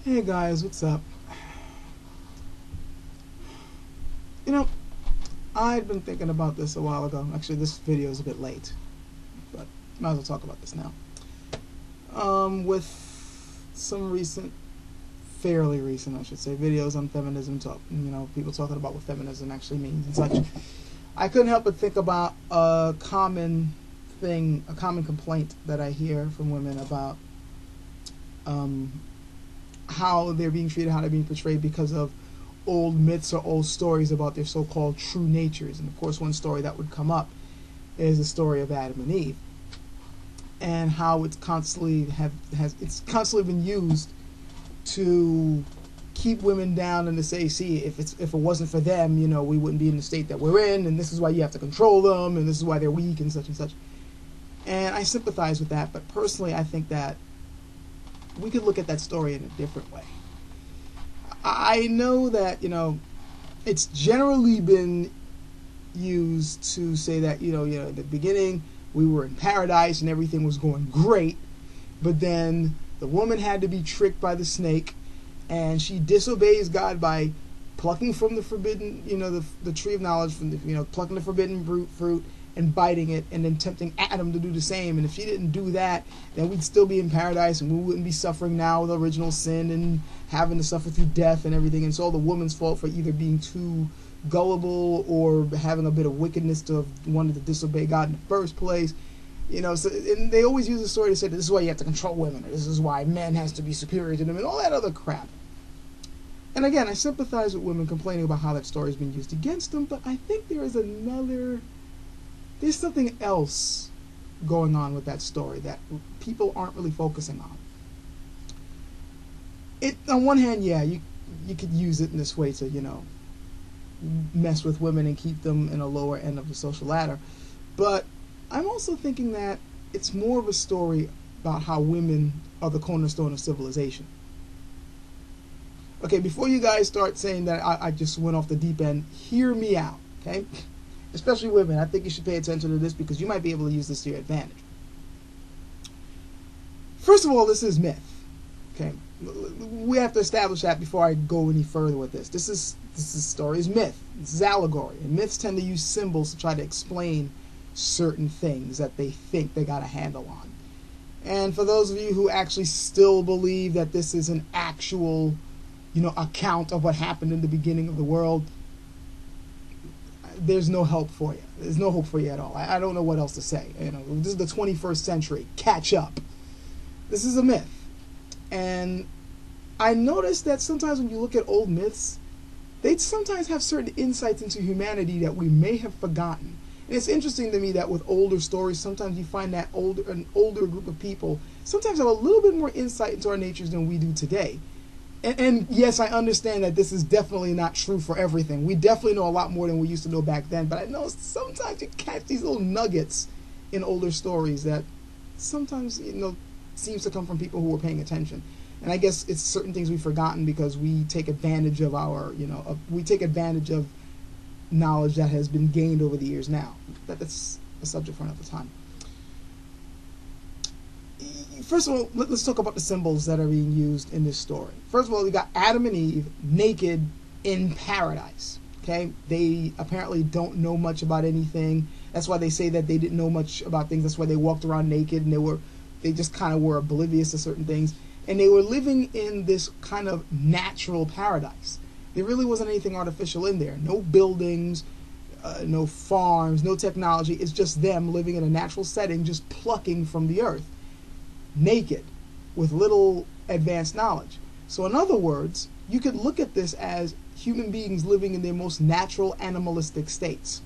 Hey guys, what's up? You know, I'd been thinking about this a while ago. Actually, this video is a bit late, but might as well talk about this now. With some fairly recent, I should say, videos on feminism talk, people talking about what feminism actually means and such, I couldn't help but think about a common complaint that I hear from women about how they're being treated, how they're being portrayed because of old myths or old stories about their so-called true natures. And of course, one story that would come up is the story of Adam and Eve, and how it's constantly been used to keep women down and to say, see, if it wasn't for them, we wouldn't be in the state that we're in, and this is why you have to control them, and this is why they're weak, and such and such. And I sympathize with that, but personally, I think that we could look at that story in a different way. I know that, it's generally been used to say that, in the beginning we were in paradise and everything was going great, but then the woman had to be tricked by the snake, and she disobeys God by plucking from the forbidden, the tree of knowledge, from the, plucking the forbidden fruit and biting it, and then tempting Adam to do the same. And if she didn't do that, then we'd still be in paradise, and we wouldn't be suffering now with original sin and having to suffer through death and everything. And it's all the woman's fault for either being too gullible or having a bit of wickedness to have wanted to disobey God in the first place. So, and they always use the story to say that this is why you have to control women, or this is why men has to be superior to them, and all that other crap. And again, I sympathize with women complaining about how that story has been used against them, but I think there's something else going on with that story that people aren't really focusing on. On one hand, yeah, you could use it in this way to, mess with women and keep them in a lower end of the social ladder. But I'm also thinking that it's more of a story about how women are the cornerstone of civilization. Okay, before you guys start saying that I just went off the deep end, hear me out, okay? Especially women, I think you should pay attention to this because you might be able to use this to your advantage. First of all, this is myth. Okay, we have to establish that before I go any further with this. This story is myth. This is allegory, and myths tend to use symbols to try to explain certain things that they think they got a handle on. And for those of you who actually still believe that this is an actual, account of what happened in the beginning of the world, there's no help for you. There's no hope for you at all. I don't know what else to say. This is the 21st century. Catch up. This is a myth. And I noticed that sometimes when you look at old myths, they sometimes have certain insights into humanity that we may have forgotten. And it's interesting to me that with older stories, sometimes you find that an older group of people sometimes have a little bit more insight into our natures than we do today. And yes, I understand that this is definitely not true for everything. We definitely know a lot more than we used to know back then. But I know sometimes you catch these little nuggets in older stories that sometimes, seems to come from people who were paying attention. And I guess it's certain things we've forgotten because we take advantage of we take advantage of knowledge that has been gained over the years now. That's a subject for another time. First of all, let's talk about the symbols that are being used in this story. First of all, we got Adam and Eve naked in paradise. Okay, they apparently don't know much about anything. That's why they say that they didn't know much about things. That's why they walked around naked, and they just kind of were oblivious to certain things. And they were living in this kind of natural paradise. There really wasn't anything artificial in there. No buildings, no farms, no technology. It's just them living in a natural setting, just plucking from the earth, naked, with little advanced knowledge. So in other words, you could look at this as human beings living in their most natural animalistic states.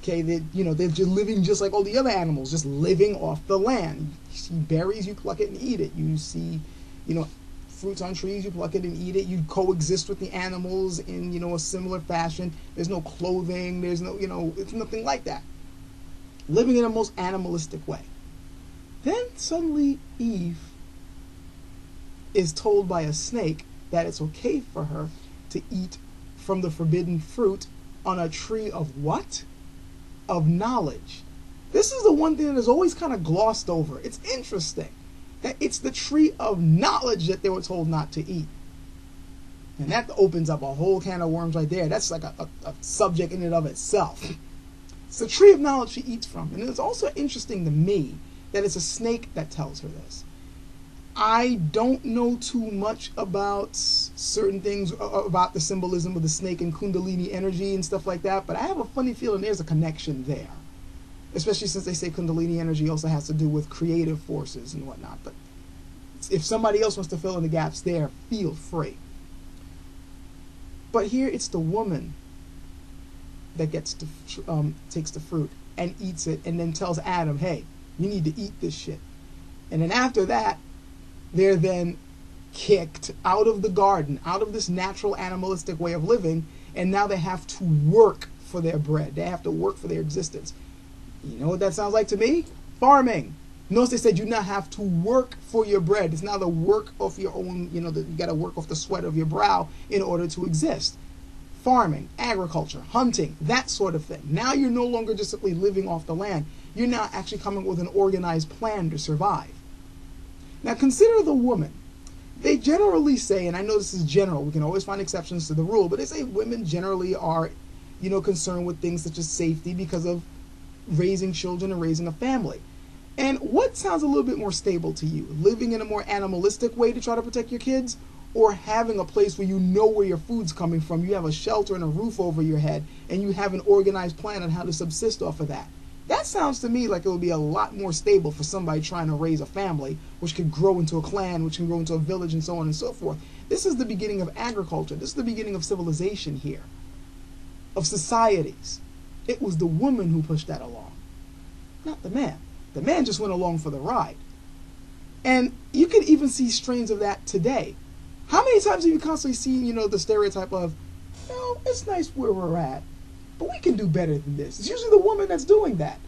Okay, they're just living just like all the other animals, just living off the land. You see berries, you pluck it and eat it. You see, fruits on trees, you pluck it and eat it. You coexist with the animals in, a similar fashion. There's no clothing, there's no, it's nothing like that. Living in a most animalistic way. Then suddenly Eve is told by a snake that it's okay for her to eat from the forbidden fruit on a tree of what? Of knowledge. This is the one thing that is always kind of glossed over. It's interesting It's the tree of knowledge that they were told not to eat. And that opens up a whole can of worms right there. That's like a subject in and of itself. It's the tree of knowledge she eats from. And it's also interesting to me that it's a snake that tells her this. I don't know too much about certain things about the symbolism of the snake and Kundalini energy and stuff like that, but I have a funny feeling there's a connection there. Especially since they say Kundalini energy also has to do with creative forces and whatnot. But if somebody else wants to fill in the gaps there, feel free. But here it's the woman that gets to takes the fruit and eats it and then tells Adam, hey, you need to eat this shit. And then after that, they're then kicked out of the garden, out of this natural animalistic way of living, and now they have to work for their bread. They have to work for their existence. You know what that sounds like to me? Farming. Notice they said you now have to work for your bread. It's now the work of your own, you got to work off the sweat of your brow in order to exist. Farming, agriculture, hunting, that sort of thing. Now you're no longer just simply living off the land. You're now actually coming with an organized plan to survive. Now consider the woman. They generally say, and I know this is general, we can always find exceptions to the rule, but they say women generally are, concerned with things such as safety because of raising children and raising a family. And what sounds a little bit more stable to you? Living in a more animalistic way to try to protect your kids, or having a place where you know where your food's coming from, you have a shelter and a roof over your head, and you have an organized plan on how to subsist off of that? That sounds to me like it would be a lot more stable for somebody trying to raise a family, which could grow into a clan, which can grow into a village, and so on and so forth. This is the beginning of agriculture. This is the beginning of civilization here, of societies. It was the woman who pushed that along, not the man. The man just went along for the ride. And you can even see strains of that today. How many times have you constantly seen, the stereotype of, it's nice where we're at, but we can do better than this. It's usually the woman that's doing that.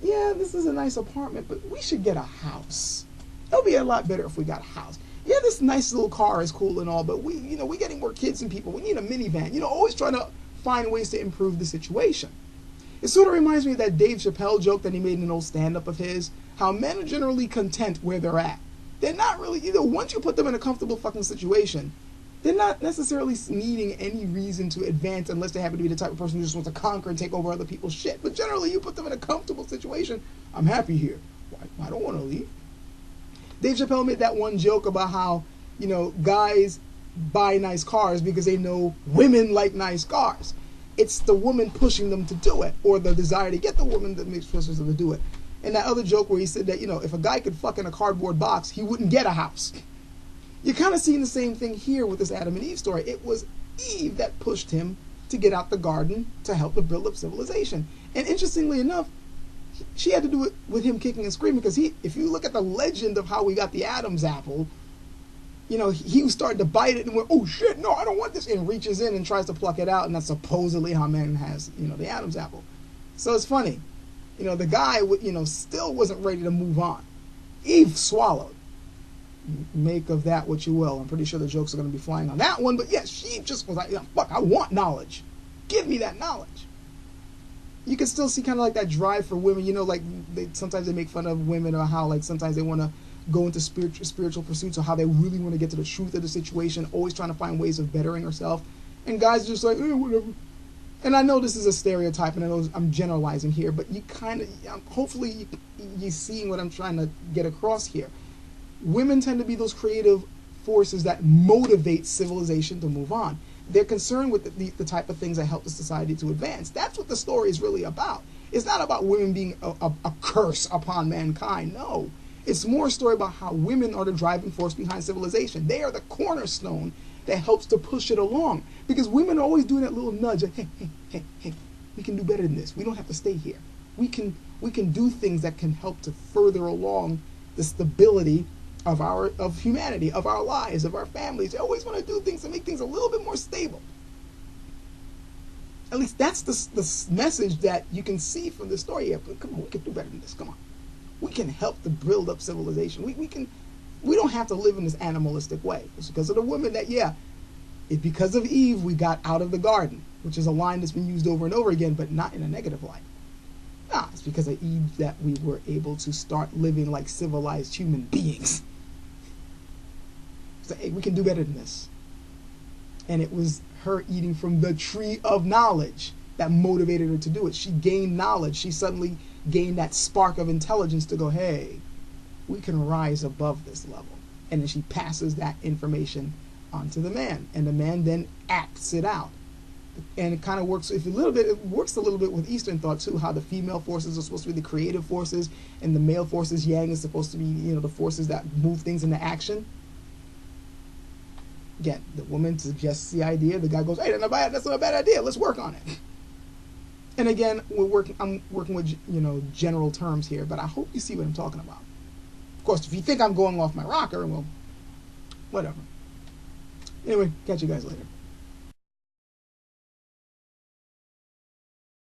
Yeah, this is a nice apartment, but we should get a house. It'll be a lot better if we got a house. Yeah, this nice little car is cool and all, but we're getting more kids and people. We need a minivan. Always trying to find ways to improve the situation. It sort of reminds me of that Dave Chappelle joke that he made in an old stand-up of his, how men are generally content where they're at. They're not really, once you put them in a comfortable fucking situation, they're not necessarily needing any reason to advance unless they happen to be the type of person who just wants to conquer and take over other people's shit. But generally, you put them in a comfortable situation, I'm happy here. I don't want to leave. Dave Chappelle made that one joke about how, guys buy nice cars because they know women like nice cars. It's the woman pushing them to do it, or the desire to get the woman that makes pushes them to do it. And that other joke where he said that, if a guy could fuck in a cardboard box, he wouldn't get a house. You're kind of seeing the same thing here with this Adam and Eve story. It was Eve that pushed him to get out the garden to help to build up civilization. And interestingly enough, she had to do it with him kicking and screaming, because if you look at the legend of how we got the Adam's apple, he started to bite it and went, oh shit, no, I don't want this, and reaches in and tries to pluck it out, and that's supposedly how man has, the Adam's apple. So it's funny. The guy, still wasn't ready to move on. Eve swallowed. Make of that what you will. I'm pretty sure the jokes are going to be flying on that one, but yes, she just was like, fuck, I want knowledge. Give me that knowledge. You can still see kind of like that drive for women, sometimes they make fun of women, or how sometimes they want to go into spiritual pursuits, or how they really want to get to the truth of the situation, always trying to find ways of bettering herself. And guys are just like, whatever. And I know this is a stereotype, and I know I'm generalizing here, but you kind of, hopefully you're seeing what I'm trying to get across here. Women tend to be those creative forces that motivate civilization to move on. They're concerned with the type of things that help the society to advance. That's what the story is really about. It's not about women being a curse upon mankind. No. It's more a story about how women are the driving force behind civilization. They are the cornerstone that helps to push it along. Because women are always doing that little nudge, like, hey, we can do better than this. We don't have to stay here. We can do things that can help to further along the stability of humanity, of our lives, of our families. They always want to do things to make things a little bit more stable. At least that's the message that you can see from the story here. But come on, we can do better than this. Come on. We can help to build up civilization. We don't have to live in this animalistic way. It's because of the woman that, it's because of Eve we got out of the garden, which is a line that's been used over and over again, but not in a negative light. It's because of Eve that we were able to start living like civilized human beings. She's like, hey, we can do better than this. And it was her eating from the tree of knowledge that motivated her to do it. She gained knowledge. She suddenly gained that spark of intelligence to go, hey, we can rise above this level. And then she passes that information onto the man, and the man then acts it out. And it kind of works, it works a little bit with Eastern thought too, how the female forces are supposed to be the creative forces, and the male forces, yang, is supposed to be, the forces that move things into action. Again, the woman suggests the idea, the guy goes, hey, that's not a bad idea, let's work on it. And again, I'm working with, general terms here, but I hope you see what I'm talking about. Of course, if you think I'm going off my rocker, well, whatever. Anyway, catch you guys later.